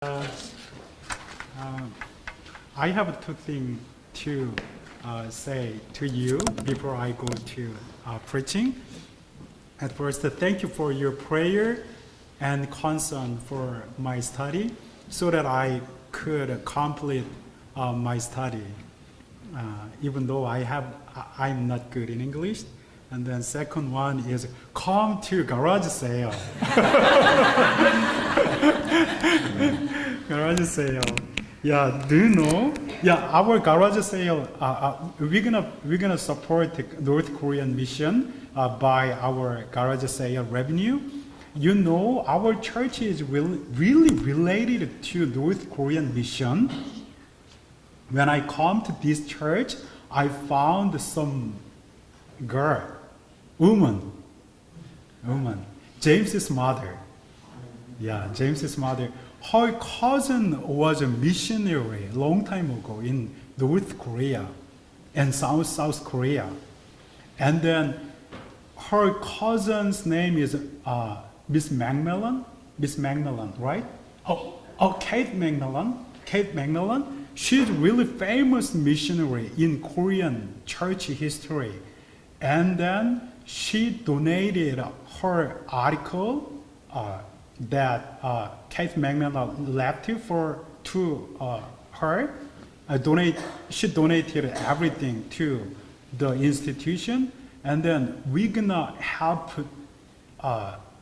Uh, I have two things to say to you before I go to preaching. At first, thank you for your prayer and concern for my study so that I could complete my study, even though I'm not good in English. And then second one is come to garage sale. Garage sale. Yeah, do you know? Yeah, our garage sale. We're gonna support North Korean mission by our garage sale revenue. You know, our church is really related to North Korean mission. When I come to this church, I found some woman, James's mother. Yeah, James's mother. Her cousin was a missionary a long time ago in North Korea and South Korea. And then her cousin's name is Miss Macmillan, right? Kate Macmillan. She's really famous missionary in Korean church history. And then she donated her article that Kate Macmillan left to her. She donated everything to the institution, and then we're gonna help.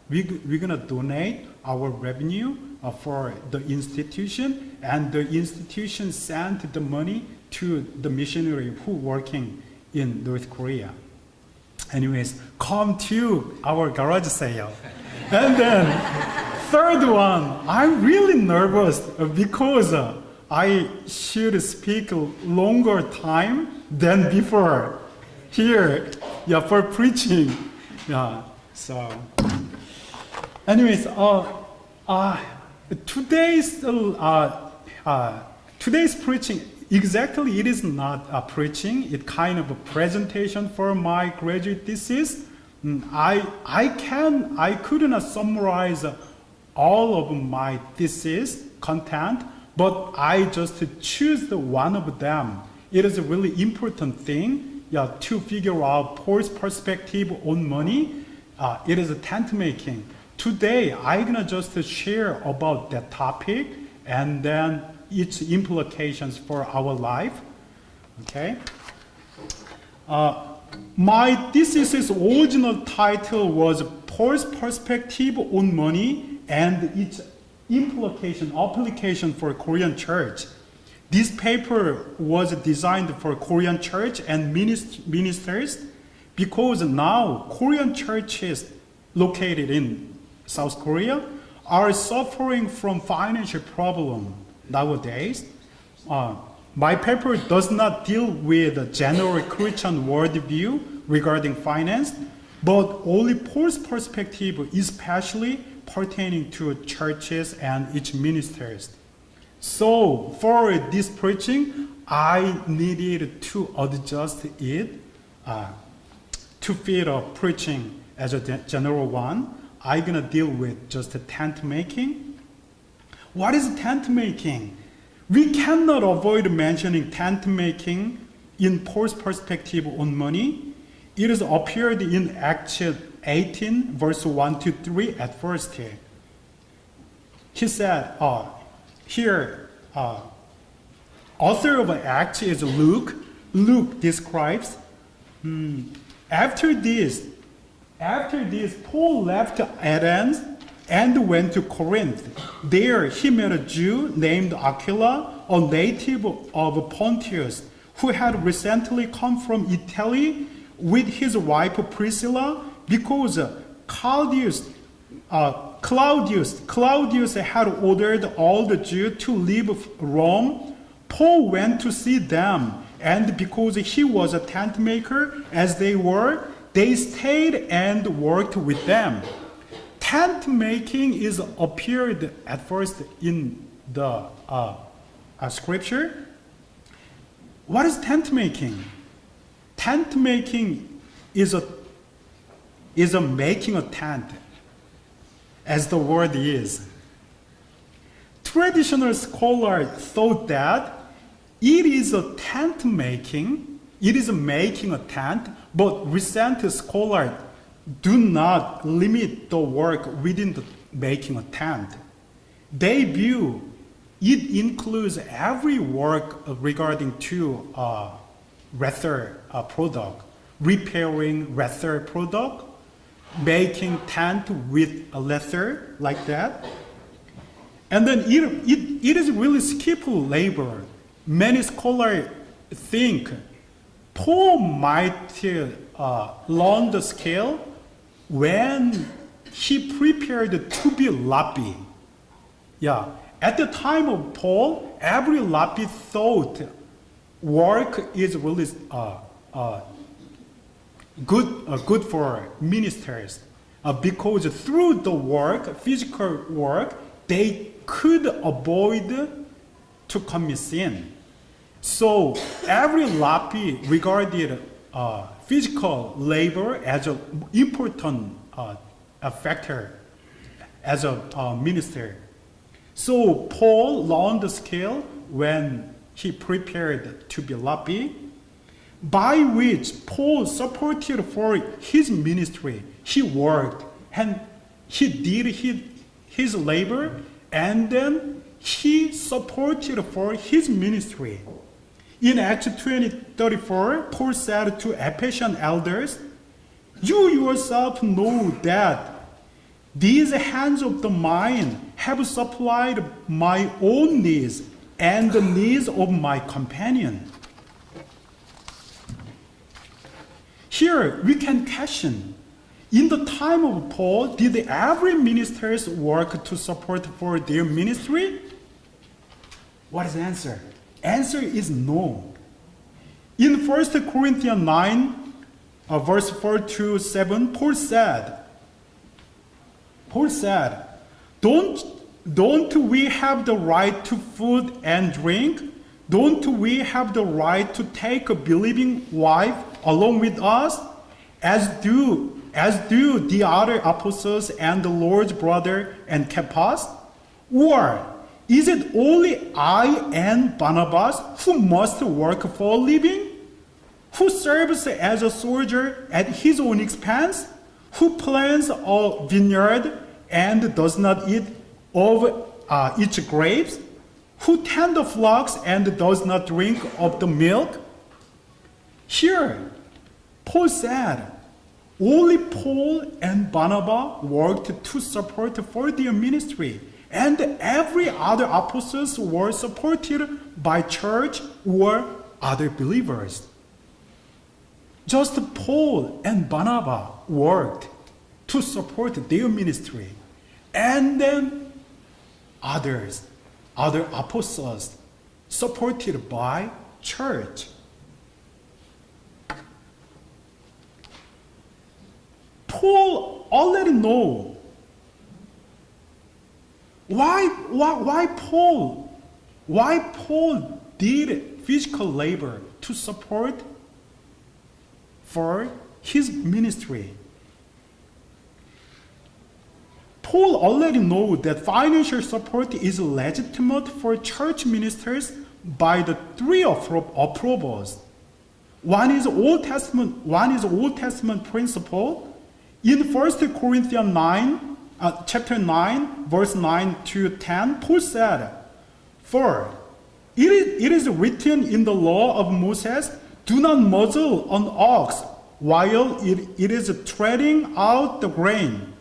We're gonna donate our revenue for the institution, and the institution sent the money to the missionary who working in North Korea. Anyways, come to our garage sale. And then third one, I'm really nervous because I should speak longer time than before here, for preaching. Yeah, so. Anyways, today's preaching, exactly, it is not a preaching. It's kind of a presentation for my graduate thesis. I couldn't summarize all of my thesis content, but I just choose the one of them. It is a really important thing, to figure out Paul's perspective on money. It is a tent making. Today, I'm gonna just share about that topic and then its implications for our life. Okay. My thesis' original title was Paul's Perspective on Money and its application for Korean church. This paper was designed for Korean church and ministers because now Korean churches located in South Korea are suffering from financial problem nowadays. My paper does not deal with a general Christian worldview regarding finance, but only Paul's perspective, especially pertaining to churches and its ministers. So for this preaching, I needed to adjust it to fit a preaching as a general one. I'm gonna deal with just tent making. What is tent making? We cannot avoid mentioning tent making in Paul's perspective on money. It is appeared in Acts 18, verse 1 to 3 at first. He said, author of Acts is Luke. Luke describes, after this, Paul left Athens and went to Corinth. There he met a Jew named Aquila, a native of Pontus, who had recently come from Italy with his wife Priscilla, because Claudius had ordered all the Jews to leave Rome. Paul went to see them, and because he was a tent maker, as they were, they stayed and worked with them. Tent making is appeared at first in the scripture. What is tent making? Tent making is a making a tent, as the word is. To traditional scholars thought that it is a tent making, it is making a tent, but recent scholars do not limit the work within the making a tent. They view it includes every work regarding to leather product, repairing leather product, making tent with a leather like that. And then it is really skillful labor. Many scholars think Paul might learn the skill when he prepared to be rabbi. Yeah, at the time of Paul, every rabbi thought work is really good for ministers because through the work, physical work, they could avoid to commit sin. So every rabbi regarded physical labor as an important factor as a minister. So Paul learned the skill when he prepared to be rabbi, by which Paul supported for his ministry. He worked and he did his labor, and then he supported for his ministry. In Acts 20:34, Paul said to Ephesian elders, "You yourself know that these hands of the mine have supplied my own needs and the needs of my companion." Here we can question, in the time of Paul, did every ministers work to support for their ministry? What is the answer? Answer is no. In 1 Corinthians 9, verse 4 to 7, Paul said, Don't we have the right to food and drink? Don't we have the right to take a believing wife along with us, as do the other apostles and the Lord's brother and Cephas? Or is it only I and Barnabas who must work for a living? Who serves as a soldier at his own expense? Who plants a vineyard and does not eat of its grapes? Who tend the flocks and does not drink of the milk? Here, Paul said, only Paul and Barnabas worked to support for their ministry, and every other apostles were supported by church or other believers. Just Paul and Barnabas worked to support their ministry, and then other apostles supported by church. Paul already know why Paul did physical labor to support for his ministry. Paul already knows that financial support is legitimate for church ministers by the three approvals. One is Old Testament principle. In 1 Corinthians 9, chapter 9, verse 9 to 10, Paul said, "For it is written in the law of Moses, do not muzzle an ox while it is treading out the grain.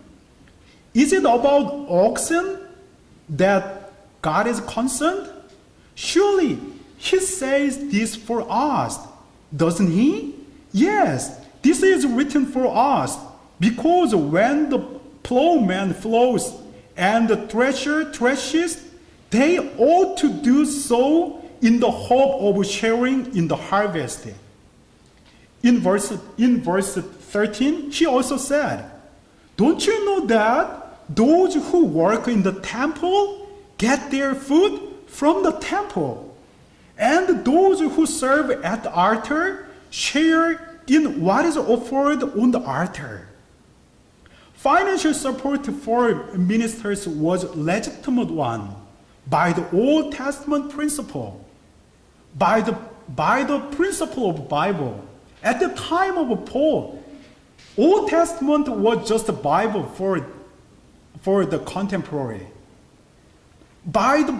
Is it about oxen that God is concerned? Surely he says this for us, doesn't he? Yes, this is written for us, because when the plowman plows and the thresher threshes, they ought to do so in the hope of sharing in the harvest." In verse 13, he also said, "Don't you know that those who work in the temple get their food from the temple, and those who serve at the altar share in what is offered on the altar?" Financial support for ministers was a legitimate one, by the Old Testament principle, by the principle of Bible. At the time of Paul, Old Testament was just a Bible for the contemporary. By the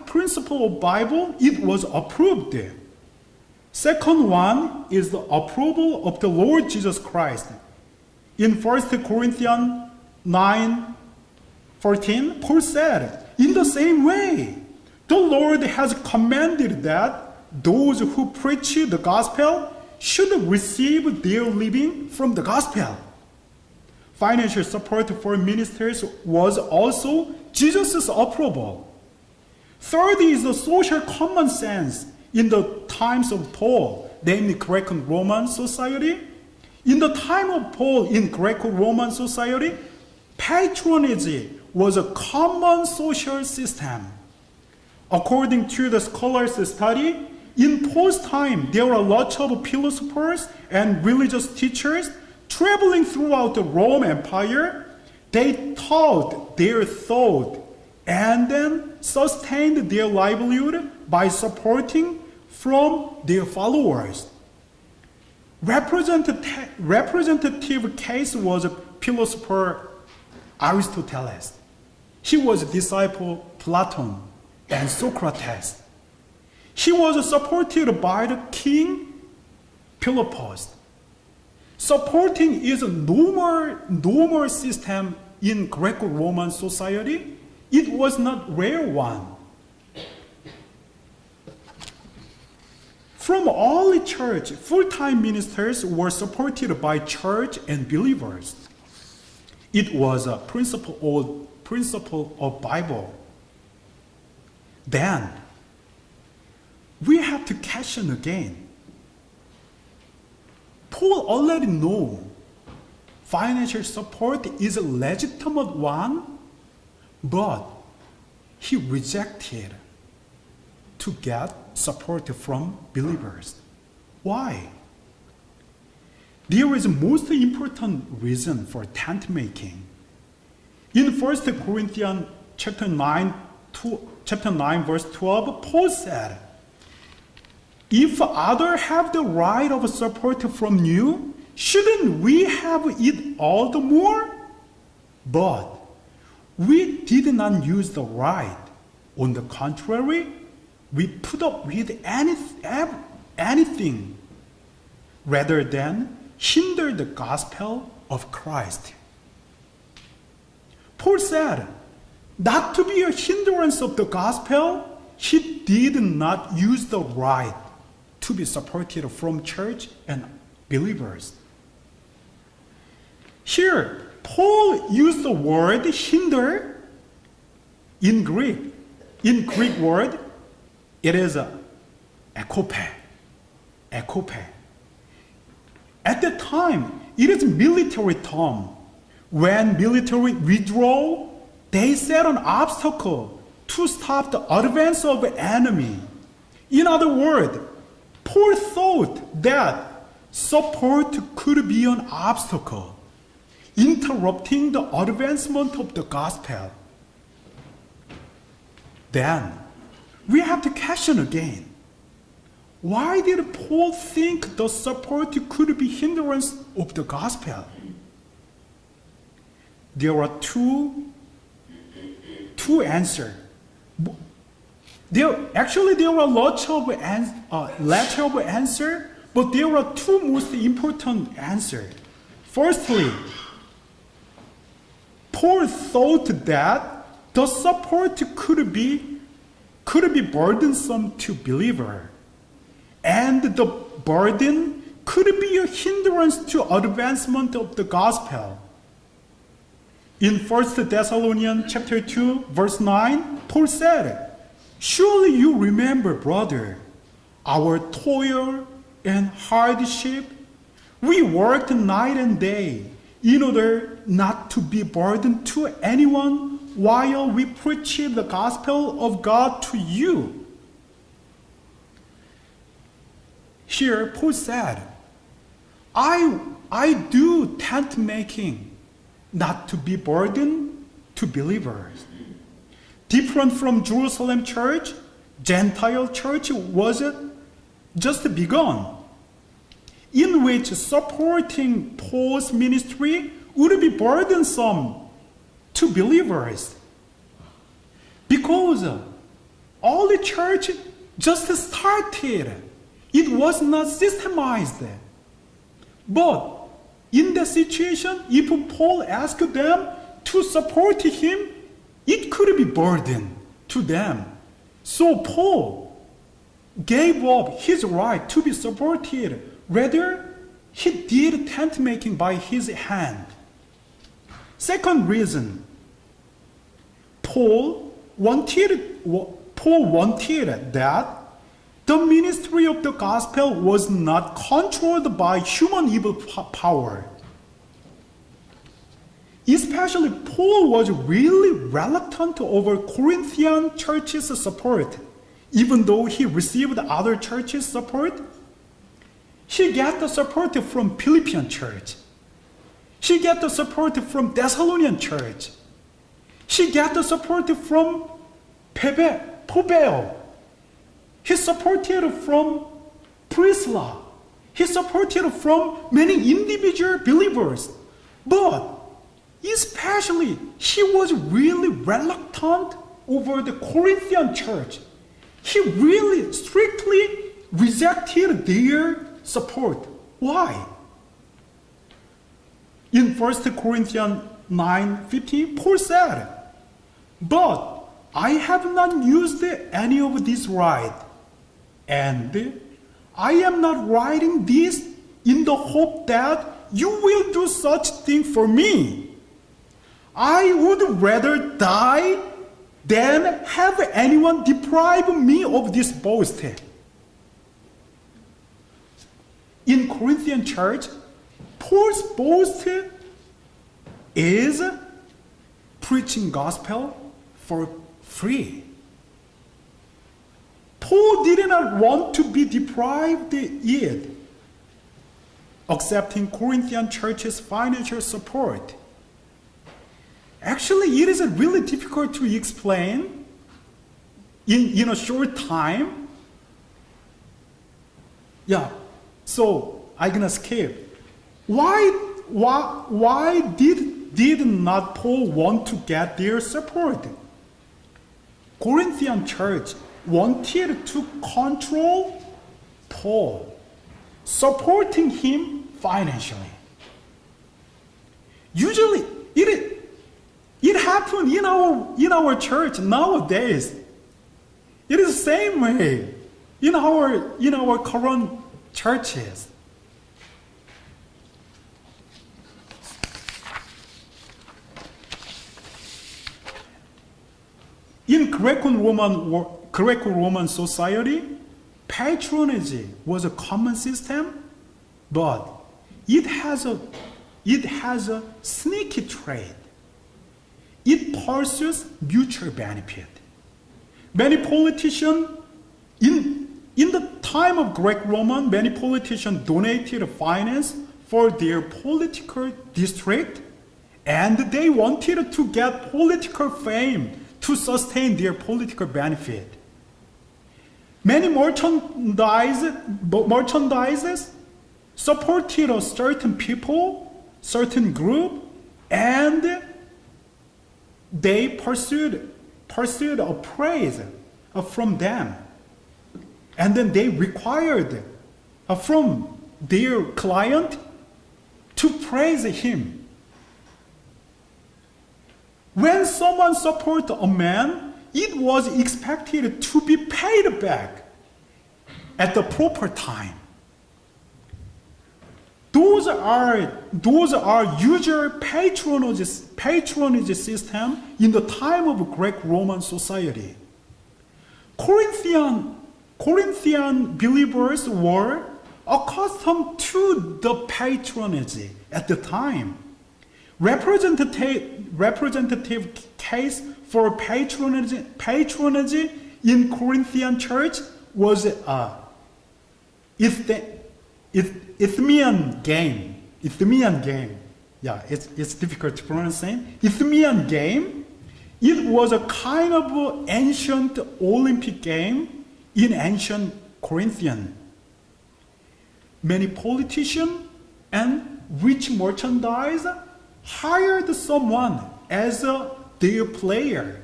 principle of Bible, it was approved. Second one is the approval of the Lord Jesus Christ. In 1 Corinthians 9:14, Paul said, in the same way, the Lord has commanded that those who preach the gospel should receive their living from the gospel. Financial support for ministers was also Jesus' approval. Third is the social common sense in the times of Paul, namely Greco-Roman society. In the time of Paul in Greco-Roman society, patronage was a common social system. According to the scholars' study, in Paul's time, there were lots of philosophers and religious teachers traveling throughout the Roman Empire. They taught their thought and then sustained their livelihood by supporting from their followers. Representative case was philosopher Aristotle. He was a disciple of Plato and Socrates. He was supported by the king Philippus. Supporting is a normal system in Greco-Roman society. It was not rare one. From early church, full-time ministers were supported by church and believers. It was a principle of Bible. Then, we have to question again. Paul already knows financial support is a legitimate one, but he rejected to get support from believers. Why? There is a most important reason for tent making. In 1 Corinthians chapter 9 verse 12, Paul said, if others have the right of support from you, shouldn't we have it all the more? But we did not use the right. On the contrary, we put up with anything rather than hinder the gospel of Christ. Paul said, not to be a hindrance of the gospel, he did not use the right to be supported from church and believers. Here, Paul used the word hinder in Greek. In Greek word, it is ekope. At the time, it is a military term. When military withdraw, they set an obstacle to stop the advance of the enemy. In other words, Paul thought that support could be an obstacle, interrupting the advancement of the gospel. Then, we have to question again. Why did Paul think the support could be hindrance of the gospel? There are two answers. There are lots of answers, but there are two most important answers. Firstly, Paul thought that the support could be burdensome to believer, and the burden could be a hindrance to advancement of the gospel. In 1 Thessalonians chapter 2, verse 9, Paul said, surely you remember, brother, our toil and hardship. We worked night and day in order not to be burdened to anyone while we preach the gospel of God to you. Here, Paul said, I do tent making not to be burdened to believers. different from Jerusalem church, Gentile church was just begun, in which supporting Paul's ministry would be burdensome to believers. Because all the church just started. It was not systemized. But in that situation, if Paul asked them to support him, it could be burden to them. So Paul gave up his right to be supported. Rather, he did tent making by his hand. Second reason, Paul wanted that the ministry of the gospel was not controlled by human evil power. Especially Paul was really reluctant over Corinthian church's support. Even though he received other churches' support, he got the support from Philippian church. He got the support from Thessalonian church. He got the support from Pobeo. He supported from Priscilla. He supported from many individual believers. But especially, he was really reluctant over the Corinthian church. He really strictly rejected their support. Why? In 1 Corinthians 9:15, Paul said, "But I have not used any of this right, and I am not writing this in the hope that you will do such thing for me. I would rather die than have anyone deprive me of this boast." In Corinthian church, Paul's boast is preaching gospel for free. Paul did not want to be deprived yet, accepting Corinthian church's financial support. Actually, it is really difficult to explain in a short time. Yeah, so I'm gonna skip. Why did not Paul want to get their support? Corinthian church wanted to control Paul, supporting him financially. Usually, it happened in our church nowadays. It is the same way in our current churches. In Greco-Roman society, patronage was a common system, but it has a sneaky trait. It pursues mutual benefit. Many politicians, in the time of Greco-Roman, many politicians donated finance for their political district, and they wanted to get political fame to sustain their political benefit. Many merchandises supported a certain people, certain group, and they pursued a praise from them. And then they required from their client to praise him. When someone supports a man, it was expected to be paid back at the proper time. Those are usual patronage system in the time of Greco-Roman society. Corinthian believers were accustomed to the patronage at the time. Representative case for patronage in Corinthian church was Isthmian game. Yeah, it's difficult to pronounce. Isthmian game, It was a kind of ancient Olympic game in ancient Corinthian. Many politicians and rich merchandise hired someone as their player.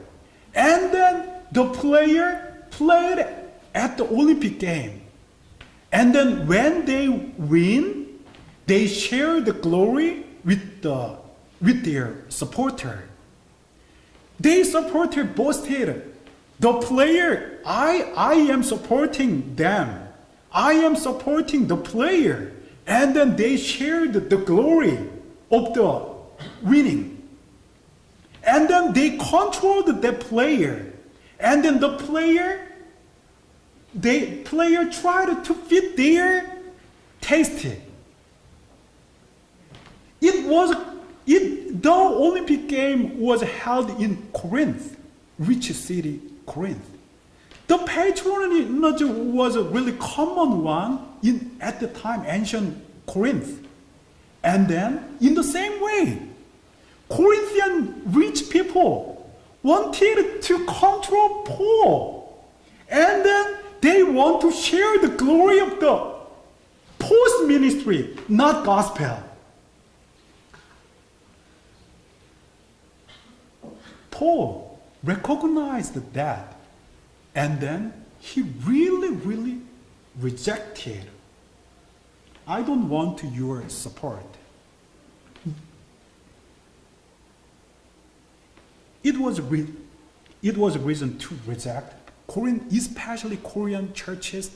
And then the player played at the Olympic game. And then when they win, they share the glory with their supporter. Their supporter boasted, the player, I am supporting them. I am supporting the player. And then they shared the glory of the winning. And then they controlled the player. And then the player tried to fit their taste. The Olympic game was held in Corinth, rich city Corinth. The patronage was a really common one at the time, ancient Corinth. And then, in the same way, Corinthian rich people wanted to control Paul. And then they want to share the glory of the Paul's ministry, not gospel. Paul recognized that, and then he really rejected. I don't want your support. It was a reason to reject especially Korean churches'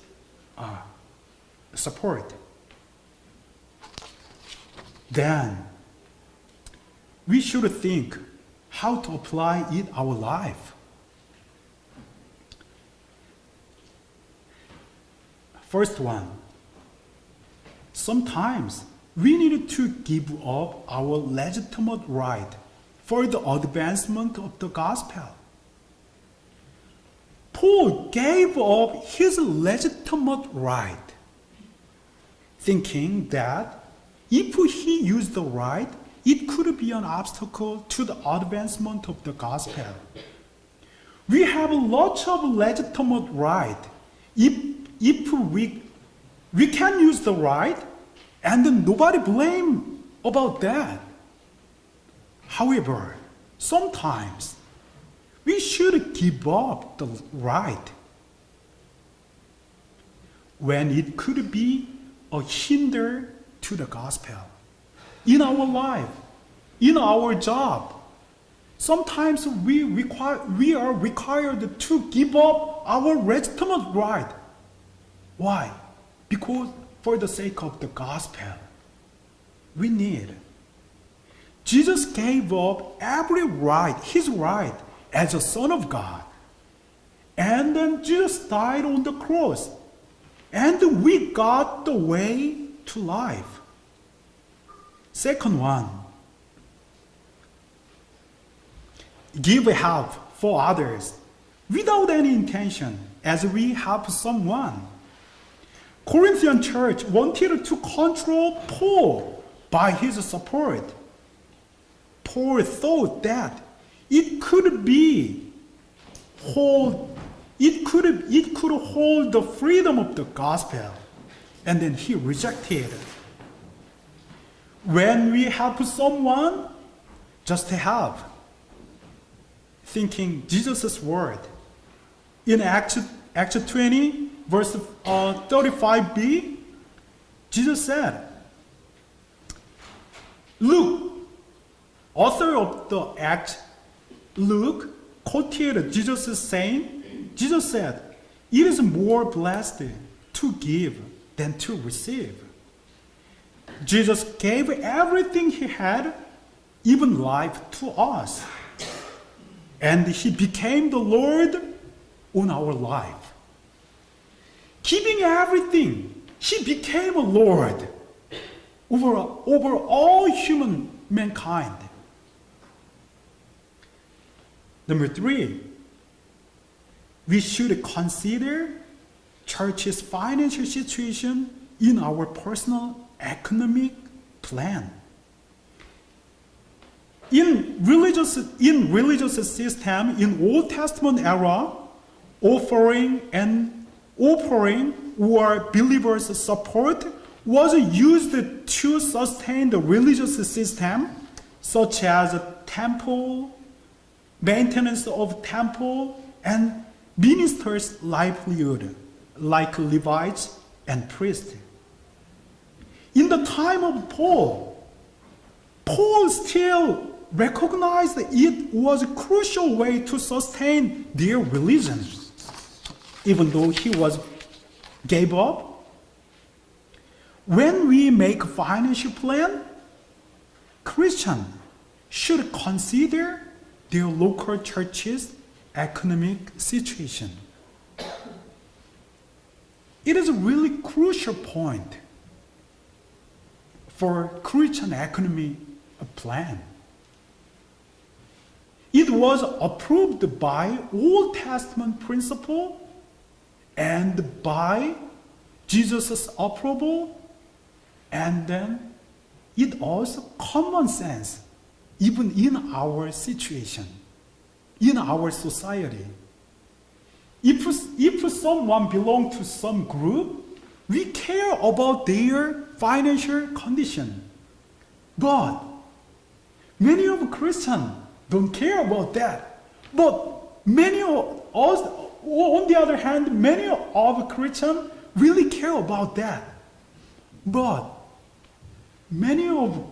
support. Then we should think how to apply it our life. First one, sometimes we need to give up our legitimate right for the advancement of the gospel. Paul gave up his legitimate right, thinking that if he used the right, it could be an obstacle to the advancement of the gospel. We have lots of legitimate right. If we can use the right, and then nobody blame about that. However, sometimes we should give up the right when it could be a hinder to the gospel. In our life, in our job, sometimes we are required to give up our legitimate right. Why? Because for the sake of the gospel, we need. Jesus gave up every right, his right, as a Son of God. And then Jesus died on the cross. And we got the way to life. Second one, give help for others without any intention as we help someone. Corinthian church wanted to control Paul by his support. Paul thought that it could hold the freedom of the gospel, and then he rejected it. When we help someone, just to help, thinking Jesus' word. In Acts 20, verse 35b, Jesus said, Luke, author of the Act, Luke, quoted Jesus' saying, Jesus said, it is more blessed to give than to receive. Jesus gave everything he had, even life, to us. And he became the Lord on our life. Giving everything, he became a Lord over all mankind. Number 3, we should consider church's financial situation in our personal economic plan. In religious religious system in Old Testament era, offering or believers' support was used to sustain the religious system, such as temple, maintenance of temple, and ministers' livelihood, like Levites and priests. In the time of Paul still recognized it was a crucial way to sustain their religion, even though he gave up. When we make a financial plan, Christians should consider their local church's economic situation. It is a really crucial point for Christian economy plan. It was approved by Old Testament principle and by Jesus' approval, and then it also common sense, even in our situation, in our society. If someone belongs to some group, we care about their financial condition. But many of Christians don't care about that. But many of us, on the other hand, many of Christians really care about that. But many of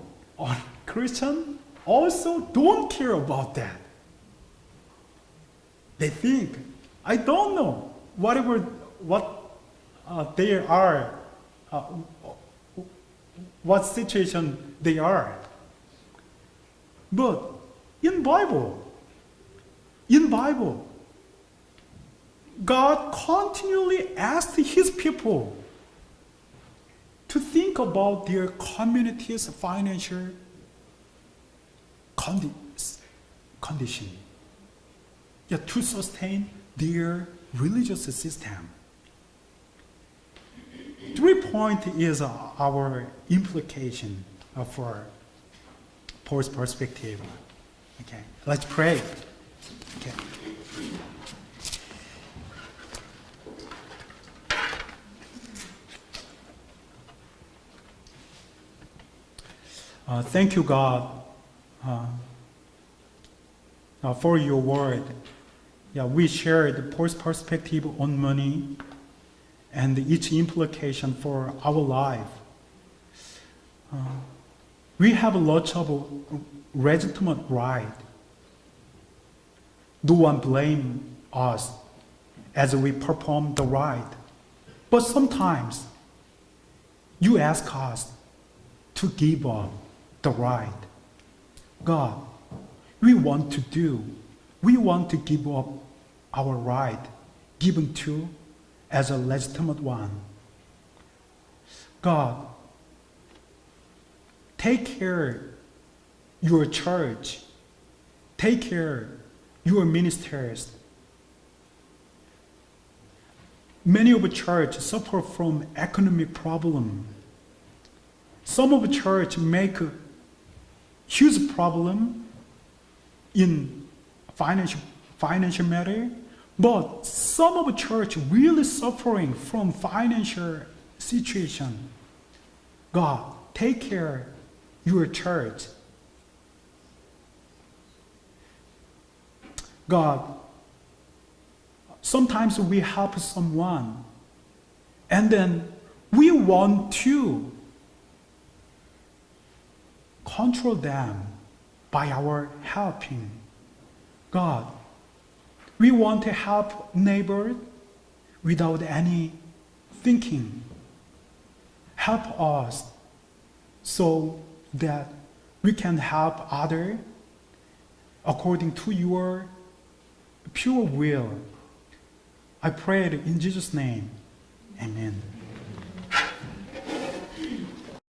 Christians also don't care about that. They think, I don't know what they are, what situation they are. But in Bible, God continually asked His people to think about their community's financial condition, to sustain their religious system. 3 point is our implication for Paul's perspective. Okay, let's pray. Okay. Thank you, God, for your word. We shared Paul's perspective on money and each implication for our life. We have lots of legitimate right. No one blame us as we perform the right. But sometimes you ask us to give up the right. God, we want to give up our right given to as a legitimate one. God, take care your church, take care your ministers. Many of the church suffer from economic problem. Some of the church make a huge problem in financial matter, but some of the church really suffering from financial situation. God, take care your church. God, sometimes we help someone and then we want to control them by our helping. God, we want to help neighbor without any thinking. Help us so that we can help others according to your pure will. I pray in Jesus' name. Amen.